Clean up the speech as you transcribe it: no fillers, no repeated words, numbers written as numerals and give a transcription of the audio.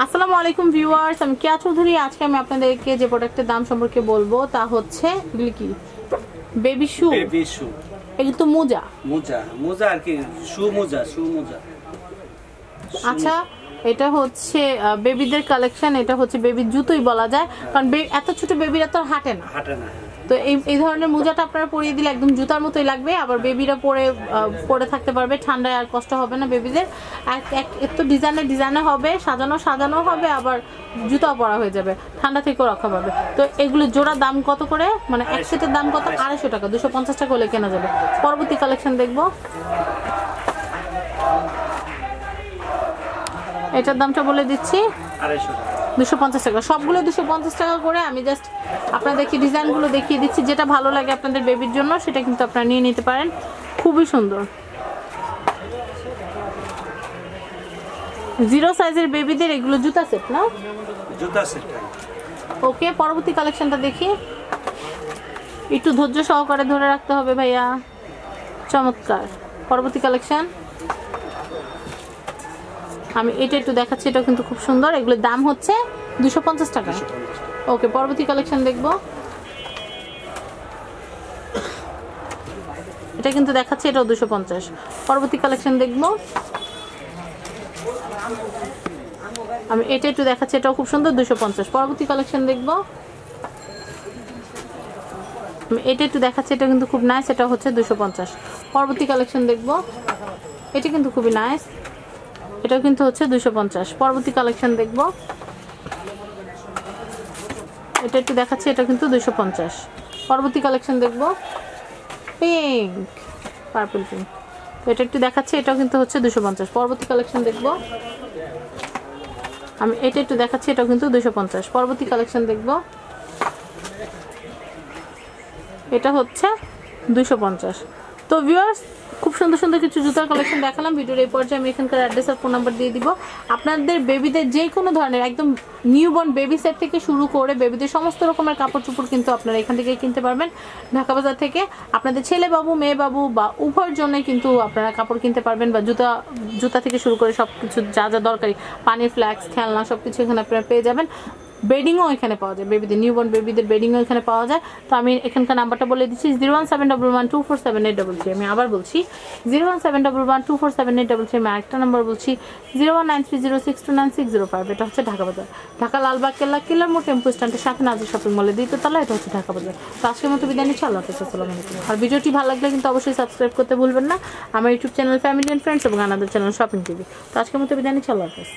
আসসালামু আলাইকুম ভিউয়ার্স, আমি কেয়া চৌধুরী। আজকে আমি আপনাদেরকে যে প্রোডাক্টের দাম সম্পর্কে বলবো তা হচ্ছে কি বেবি শু। এগুলো তো মোজা মোজা আর কি, শু মোজা। আচ্ছা, এটা হচ্ছে বেবিদের কালেকশন। এটা হচ্ছে বেবির জুতোই বলা যায়, কারণ এত ছোট বেবিরা তো হাঁটে না। তো এই ধরনের মোজাটা আপনারা পরিয়ে দিলে একদম জুতার মতোই লাগবে। আবার বেবিরা পরে থাকতে পারবে, ঠান্ডায় আর কষ্ট হবে না বেবিদের। একটু ডিজাইনে হবে, সাজানো হবে, আবার জুতাও পরা হয়ে যাবে, ঠান্ডা থেকেও রক্ষা পাবে। তো এগুলো জোড়া দাম কত করে, মানে এক সেটের দাম কত? 250 টাকা, 250 টাকা হলে কেনা যাবে। পরবর্তী কালেকশন দেখবো। এটার দামটা বলে দিচ্ছি 250 টাকা। সবগুলো 250 টাকা করে। আমি জাস্ট আপনাদেরকে ডিজাইনগুলো দেখিয়ে দিচ্ছি, যেটা ভালো লাগে আপনাদের বেবির জন্য সেটা কিন্তু আপনারা নিয়ে নিতে পারেন। খুবই সুন্দর 0 সাইজের বেবিদের এগুলো জুতা সেট না? জুতা সেট। ওকে, পরবর্তী কালেকশনটা দেখি। একটু ধৈর্য সহকারে ধরে রাখতে হবে ভাইয়া। চমৎকার পরবর্তী কালেকশন। আমি এটা একটু দেখাচ্ছি, এটা কিন্তু খুব সুন্দর। এগুলোর দাম হচ্ছে 250 টাকা। ওকে, পরবর্তী কালেকশন দেখবো। এটা কিন্তু দেখাচ্ছি, এটাও 250। পরবর্তী কালেকশন দেখবো। আমি এটা একটু দেখাচ্ছি, এটাও খুব সুন্দর, 250। পরবর্তী কালেকশন দেখবো। আমি এটা একটু দেখাচ্ছি, এটা কিন্তু খুব নাইস, এটা হচ্ছে 250। পরবর্তী কালেকশন দেখবো। এটা কিন্তু খুবই নাইস, এটাও কিন্তু হচ্ছে 250। পরবর্তী কালেকশন দেখব। এটা একটু দেখাচ্ছি, এটা কিন্তু 250। পরবর্তী কালেকশন দেখব। Pink, purple pink. এটা একটু দেখাচ্ছি, এটাও কিন্তু হচ্ছে 250। পরবর্তী কালেকশন দেখব। আমি এটা একটু দেখাচ্ছি, এটাও কিন্তু 250। পরবর্তী কালেকশন দেখব। এটা হচ্ছে 250। তো ভিউয়ার্স, খুব সুন্দর সুন্দর কিছু জুতার কালেকশন দেখালাম। ভিডিওর এই পর্যায়ে আমি এখানকার অ্যাড্রেস আর ফোন নাম্বার দিয়ে দিব। আপনাদের বেবিদের যে কোনো ধরনের একদম নিউবর্ন বেবি সেট থেকে শুরু করে বেবিদের সমস্ত রকমের কাপড় চোপড় কিন্তু আপনারা এখান থেকে কিনতে পারবেন, ঢাকা বাজার থেকে। আপনাদের ছেলে বাবু মেয়ে বাবু বা উভয়ের জন্যই কিন্তু আপনারা কাপড় কিনতে পারবেন, বা জুতা থেকে শুরু করে সব কিছু যা যা দরকারি, পানির ফ্ল্যাক্স, খেলনা, সব কিছু এখানে আপনারা পেয়ে যাবেন। বেডিংও এখানে পাওয়া যায়, বেবিদের নিউবর্ন বেবিদের বেডিংও এখানে পাওয়া যায়। তো আমি এখানকার নাম্বারটা বলে দিচ্ছি, 01711247833। আমি আবার বলছি 01711247833। আমি আরেকটা নাম্বার বলছি 01930629605। এটা হচ্ছে ঢাকা বাজার, ঢাকা লালবাগ কেল্লার মোড় টেম্পো স্ট্যান্ডের সাথে নাজির শপিং মলে দ্বিতীয় তলা। এটা হচ্ছে ঢাকা বাজার। তো আজকের মতো বিদায় নিচ্ছি। আল্লাহ হাফেজ, আসসালামু আলাইকুম। আর ভিডিওটি ভালো লাগলে কিন্তু অবশ্যই সাবস্ক্রাইব করতে ভুলবেন না আমার YouTube channel family and friends এবং আনাদের চ্যানেল শপিং টিভি। তো আজকের মতো বিদায় নিচ্ছি। আল্লাহ হাফেজ।